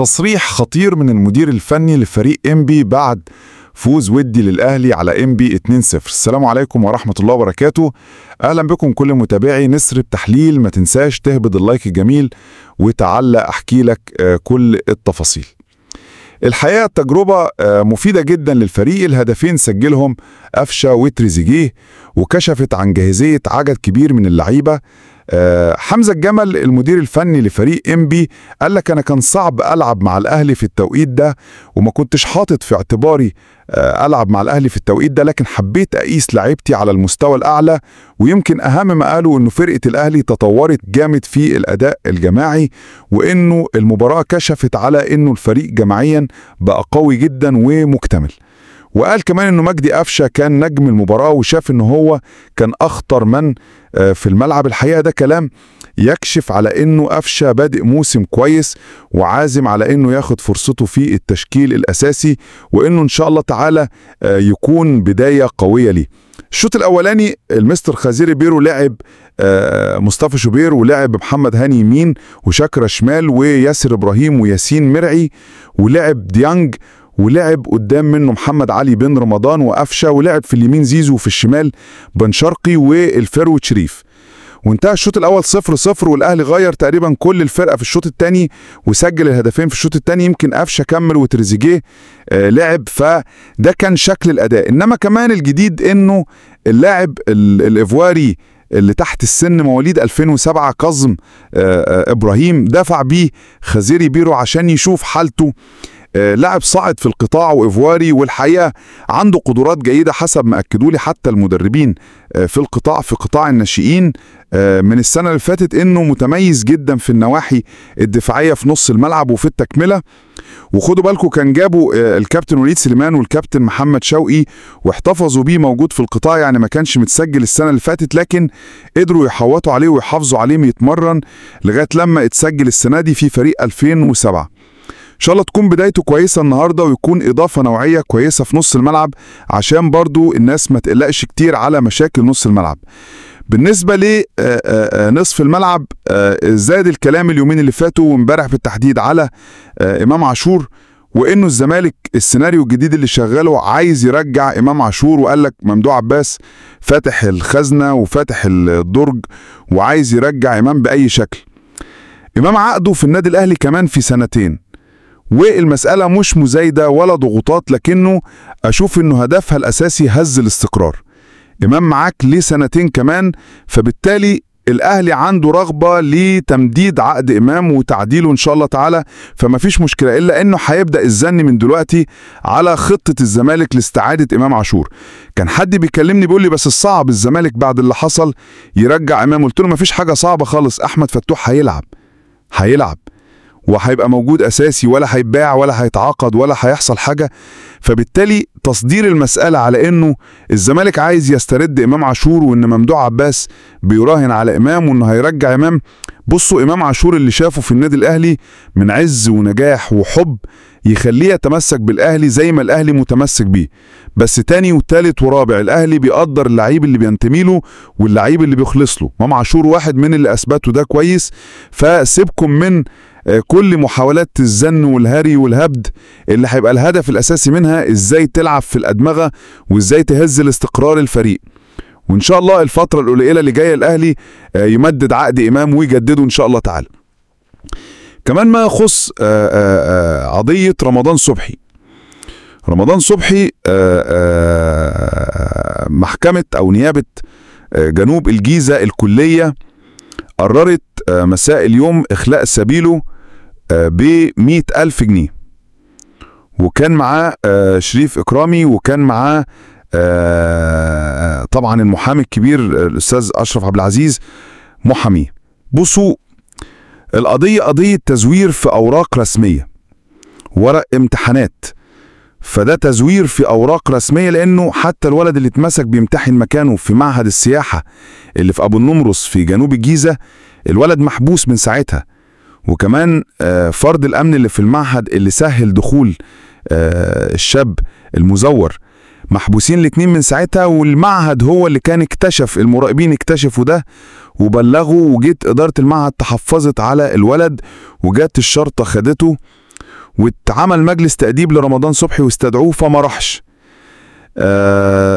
تصريح خطير من المدير الفني لفريق إنبي بعد فوز ودي للأهلي على إنبي 2-0. السلام عليكم ورحمة الله وبركاته. أهلا بكم كل متابعي نسر التحليل. ما تنساش تهبط اللايك الجميل وتعلق أحكي لك كل التفاصيل. الحقيقة التجربة مفيدة جدا للفريق. الهدفين سجلهم قفشة وتريزيجيه وكشفت عن جاهزية عدد كبير من اللعيبة. حمزة الجمل المدير الفني لفريق إنبي قال لك أنا كان صعب ألعب مع الأهلي في التوقيت ده وما كنتش حاطط في اعتباري ألعب مع الأهلي في التوقيت ده، لكن حبيت أقيس لعيبتي على المستوى الأعلى. ويمكن أهم ما قالوا إنه فرقة الأهلي تطورت جامد في الأداء الجماعي، وإنه المباراة كشفت على إنه الفريق جماعيا بقى قوي جدا ومكتمل. وقال كمان إنه مجدي قفشة كان نجم المباراة وشاف إنه هو كان أخطر من في الملعب. الحقيقة ده كلام يكشف على إنه قفشة بادئ موسم كويس وعازم على إنه ياخد فرصته في التشكيل الأساسي، وإنه إن شاء الله تعالى يكون بداية قوية ليه. الشوط الأولاني المستر خزيري بيرو لعب مصطفى شوبير ولعب محمد هاني يمين وشاكرا شمال وياسر إبراهيم وياسين مرعي، ولعب ديانج، ولعب قدام منه محمد علي بن رمضان وقفشة، ولعب في اليمين زيزو وفي الشمال بن شرقي والفروت شريف. وانتهى الشوط الأول 0-0، والأهلي غير تقريبا كل الفرقة في الشوط الثاني وسجل الهدفين في الشوط الثاني. يمكن قفشة كمل وتريزيجيه لعب، فده كان شكل الأداء. إنما كمان الجديد إنه اللاعب الإيفواري اللي تحت السن مواليد 2007 كاظم إبراهيم دفع بيه خزيري بيرو عشان يشوف حالته. لاعب صاعد في القطاع وإيفواري، والحقيقة عنده قدرات جيدة حسب ما أكدوا لي حتى المدربين في قطاع الناشئين من السنة اللي فاتت، إنه متميز جدا في النواحي الدفاعية في نص الملعب وفي التكملة. وخدوا بالكم كان جابوا الكابتن وليد سليمان والكابتن محمد شوقي واحتفظوا بيه موجود في القطاع، يعني ما كانش متسجل السنة اللي فاتت، لكن قدروا يحوطوا عليه ويحافظوا عليه يتمرن لغاية لما اتسجل السنة دي في فريق 2007. إن شاء الله تكون بدايته كويسة النهاردة ويكون إضافة نوعية كويسة في نص الملعب عشان برضو الناس ما تقلقش كتير على مشاكل نص الملعب. بالنسبة لنصف الملعب زاد الكلام اليومين اللي فاتوا وامبارح بالتحديد على إمام عاشور، وإنه الزمالك السيناريو الجديد اللي شغاله عايز يرجع إمام عاشور، وقال لك ممدوح عباس فاتح الخزنة وفاتح الدرج وعايز يرجع إمام بأي شكل. إمام عقده في النادي الأهلي كمان في 2 سنين، والمسألة مش مزايدة ولا ضغوطات، لكنه أشوف إنه هدفها الأساسي هز الاستقرار. إمام معاك ليه 2 سنين كمان، فبالتالي الأهلي عنده رغبة لتمديد عقد إمام وتعديله إن شاء الله تعالى، فما فيش مشكلة، إلا إنه هيبدأ الزن من دلوقتي على خطة الزمالك لاستعادة إمام عاشور. كان حد بيكلمني بيقول لي بس الصعب الزمالك بعد اللي حصل يرجع إمام، قلت له ما فيش حاجة صعبة خالص. أحمد فتوح هيلعب وهيبقى موجود أساسي، ولا هيتباع ولا هيتعاقد ولا هيحصل حاجة. فبالتالي تصدير المسألة على إنه الزمالك عايز يسترد إمام عاشور وإن ممدوح عباس بيراهن على إمام وإنه هيرجع إمام. بصوا إمام عاشور اللي شافه في النادي الأهلي من عز ونجاح وحب يخليه يتمسك بالأهلي زي ما الأهلي متمسك بيه، بس تاني وتالت ورابع الأهلي بيقدر اللعيب اللي بينتمي له واللعيب اللي بيخلص له. إمام عاشور واحد من اللي أثبته ده كويس، فسيبكم من كل محاولات الزن والهري والهبد اللي هيبقى الهدف الأساسي منها إزاي تلعب في الأدمغة وإزاي تهز الاستقرار الفريق. وإن شاء الله الفترة القليلة اللي جاية الأهلي يمدد عقد إمام ويجدده إن شاء الله تعالى. كمان ما يخص قضية رمضان صبحي محكمة أو نيابة جنوب الجيزة الكلية قررت مساء اليوم إخلاء سبيله ب100,000 جنيه، وكان معاه شريف إكرامي، وكان معاه طبعا المحامي الكبير الأستاذ أشرف عبد العزيز محاميه. بصوا القضية قضية تزوير في أوراق رسمية، ورق امتحانات، فده تزوير في أوراق رسمية، لأنه حتى الولد اللي اتمسك بيمتحن مكانه في معهد السياحة اللي في أبو النمرس في جنوب الجيزة الولد محبوس من ساعتها. وكمان فرد الأمن اللي في المعهد اللي سهل دخول الشاب المزور محبوسين الاتنين من ساعتها، والمعهد هو اللي كان اكتشف، المراقبين اكتشفوا ده وبلغوا، وجيت إدارة المعهد تحفظت على الولد وجات الشرطة خدته واتعمل مجلس تأديب لرمضان صبحي واستدعوه فما راحش.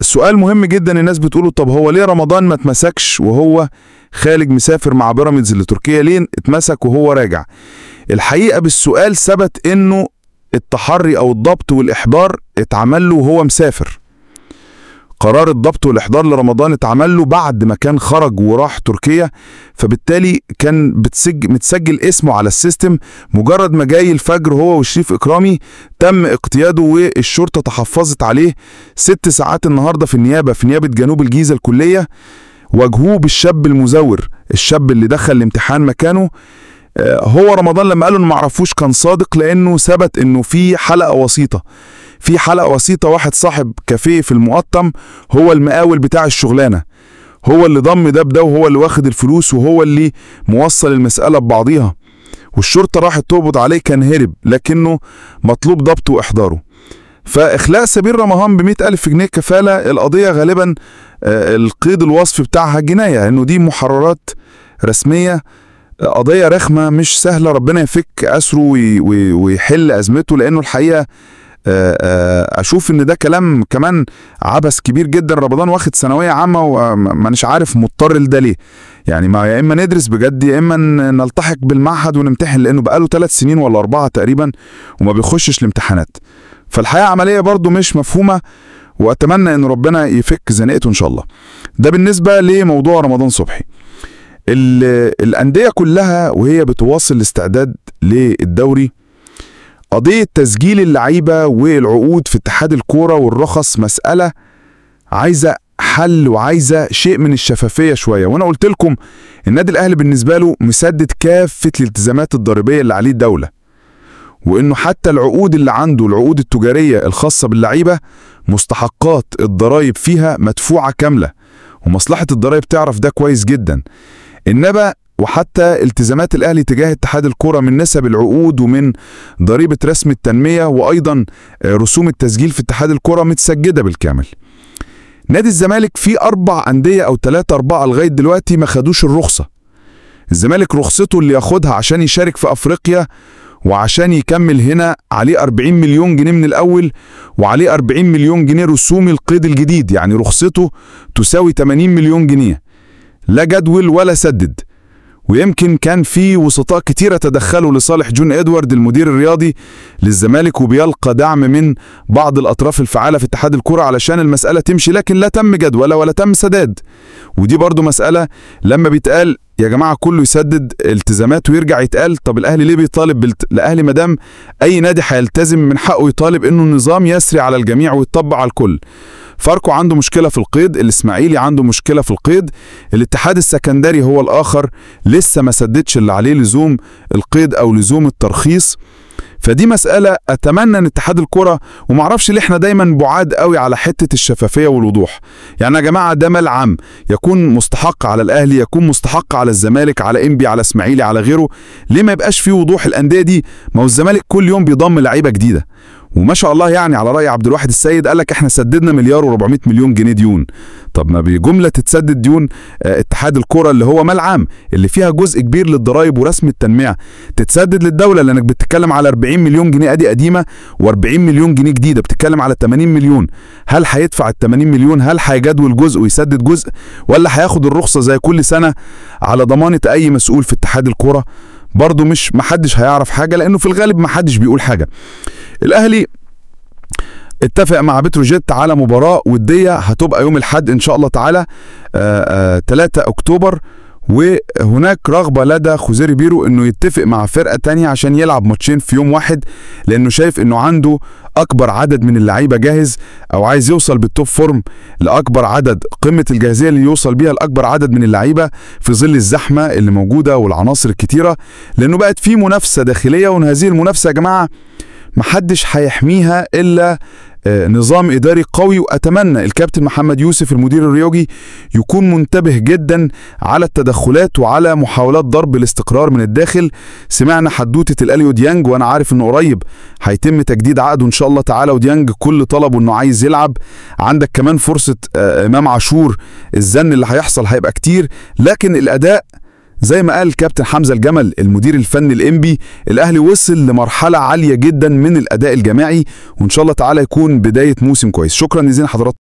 سؤال مهم جدا الناس بتقوله، طب هو ليه رمضان ما اتمسكش وهو خارج مسافر مع بيراميدز لتركيا؟ ليه اتمسك وهو راجع؟ الحقيقة بالسؤال ثبت انه التحري او الضبط والاحضار اتعمل له وهو مسافر. قرار الضبط والاحضار لرمضان اتعمل له بعد ما كان خرج وراح تركيا، فبالتالي كان متسجل اسمه على السيستم. مجرد ما جاي الفجر هو وشريف إكرامي تم اقتياده والشرطة تحفظت عليه 6 ساعات النهاردة في نيابة جنوب الجيزة الكلية. واجهوه بالشاب المزور، الشاب اللي دخل الامتحان مكانه. هو رمضان لما قالوا انه معرفوش كان صادق، لانه ثبت انه في حلقة وسيطة واحد صاحب كافيه في المقطم هو المقاول بتاع الشغلانة، هو اللي ضم ده بده وهو اللي واخد الفلوس وهو اللي موصل المسألة ببعضيها، والشرطة راحت تقبض عليه كان هرب، لكنه مطلوب ضبطه وإحضاره. فإخلاء سبيل رمضان ب100,000 جنيه كفالة. القضية غالبا القيد الوصفي بتاعها جناية، انه دي محررات رسمية. قضية رخمة مش سهلة، ربنا يفك أسره ويحل أزمته، لأنه الحقيقة أشوف إن ده كلام كمان عبث كبير جدا. رمضان واخد ثانوية عامة ومانيش عارف مضطر لده ليه. يعني ما يا إما ندرس بجد يا إما نلتحق بالمعهد ونمتحن، لأنه بقاله 3 سنين ولا 4 تقريبا وما بيخشش الامتحانات. فالحقيقة عملية برضو مش مفهومة، وأتمنى إن ربنا يفك زنقته إن شاء الله. ده بالنسبة لموضوع رمضان صبحي. الأندية كلها وهي بتواصل الاستعداد للدوري، قضية تسجيل اللعيبة والعقود في اتحاد الكورة والرخص مسألة عايزة حل وعايزة شيء من الشفافية شوية. وأنا قلت لكم النادي الأهلي بالنسبة له مسدد كافة الالتزامات الضريبية اللي عليه الدولة، وإنه حتى العقود اللي عنده، العقود التجارية الخاصة باللعيبة، مستحقات الضرايب فيها مدفوعة كاملة، ومصلحة الضرايب تعرف ده كويس جدا. إنما وحتى التزامات الأهلي تجاه اتحاد الكرة من نسب العقود ومن ضريبة رسم التنمية وأيضا رسوم التسجيل في اتحاد الكرة متسجدة بالكامل. نادي الزمالك فيه 4 أندية أو 3 4 لغاية دلوقتي ما خدوش الرخصة. الزمالك رخصته اللي ياخدها عشان يشارك في أفريقيا وعشان يكمل هنا عليه 40 مليون جنيه من الأول، وعليه 40 مليون جنيه رسوم القيد الجديد، يعني رخصته تساوي 80 مليون جنيه. لا جدول ولا سدد. ويمكن كان في وسطاء كتيرة تدخلوا لصالح جون إدوارد المدير الرياضي للزمالك، وبيلقى دعم من بعض الأطراف الفعالة في اتحاد الكرة علشان المسألة تمشي، لكن لا تم جدول ولا تم سداد. ودي برضو مسألة لما بيتقال يا جماعة كله يسدد التزاماته ويرجع يتقال طب الأهلي ليه بيطالب الأهلي مدام أي نادي هيلتزم من حقه يطالب إنه النظام يسري على الجميع ويطبق على الكل. فاركو عنده مشكلة في القيد، الإسماعيلي عنده مشكلة في القيد، الاتحاد السكندري هو الآخر لسه ما سددش اللي عليه لزوم القيد أو لزوم الترخيص. فدي مسألة أتمنى أن اتحاد الكرة، ومعرفش ليه احنا دايما بعاد قوي على حتة الشفافية والوضوح. يعني يا جماعة ده مال عام يكون مستحق على الأهلي، يكون مستحق على الزمالك، على إنبي، على إسماعيلي، على غيره. ليه ما يبقاش فيه وضوح؟ الأندية دي ما هو الزمالك كل يوم بيضم لعيبة جديدة، وما شاء الله يعني على رأي عبد الواحد السيد قال لك احنا سددنا 1,400 مليون جنيه ديون. طب ما بجملة تتسدد ديون اتحاد الكرة اللي هو مال عام اللي فيها جزء كبير للضرائب ورسم التنمية تتسدد للدولة، لانك بتتكلم على 40 مليون جنيه ادي قديمة و40 مليون جنيه جديدة، بتتكلم على 80 مليون. هل هيدفع ال 80 مليون؟ هل هيجدول جزء ويسدد جزء، ولا هياخد الرخصة زي كل سنة على ضمانة اي مسؤول في اتحاد الكرة؟ برضو مش محدش هيعرف حاجة، لانه في الغالب محدش بيقول حاجة. الأهلي اتفق مع بتروجيت على مباراة ودية هتبقى يوم الأحد إن شاء الله تعالى 3 أكتوبر، وهناك رغبة لدى خوزيري بيرو إنه يتفق مع فرقة تانية عشان يلعب ماتشين في يوم واحد، لأنه شايف إنه عنده أكبر عدد من اللعيبة جاهز، أو عايز يوصل بالتوب فورم لأكبر عدد، قمة الجاهزية اللي يوصل بيها لأكبر عدد من اللعيبة في ظل الزحمة اللي موجودة والعناصر الكتيرة، لأنه بقت في منافسة داخلية. وإن هذه المنافسة يا جماعة محدش هيحميها إلا نظام إداري قوي. وأتمنى الكابتن محمد يوسف المدير الرياضي يكون منتبه جدا على التدخلات وعلى محاولات ضرب الاستقرار من الداخل. سمعنا حدوتة الأليو ديانج، وأنا عارف إنه قريب هيتم تجديد عقده إن شاء الله تعالى، وديانج كل طلبه إنه عايز يلعب. عندك كمان فرصة إمام عاشور، الزن اللي هيحصل هيبقى كتير، لكن الأداء زي ما قال كابتن حمزة الجمل المدير الفني الإنبي، الأهلي وصل لمرحلة عالية جدا من الأداء الجماعي، وإن شاء الله تعالى يكون بداية موسم كويس. شكرا جزيلا حضراتكم.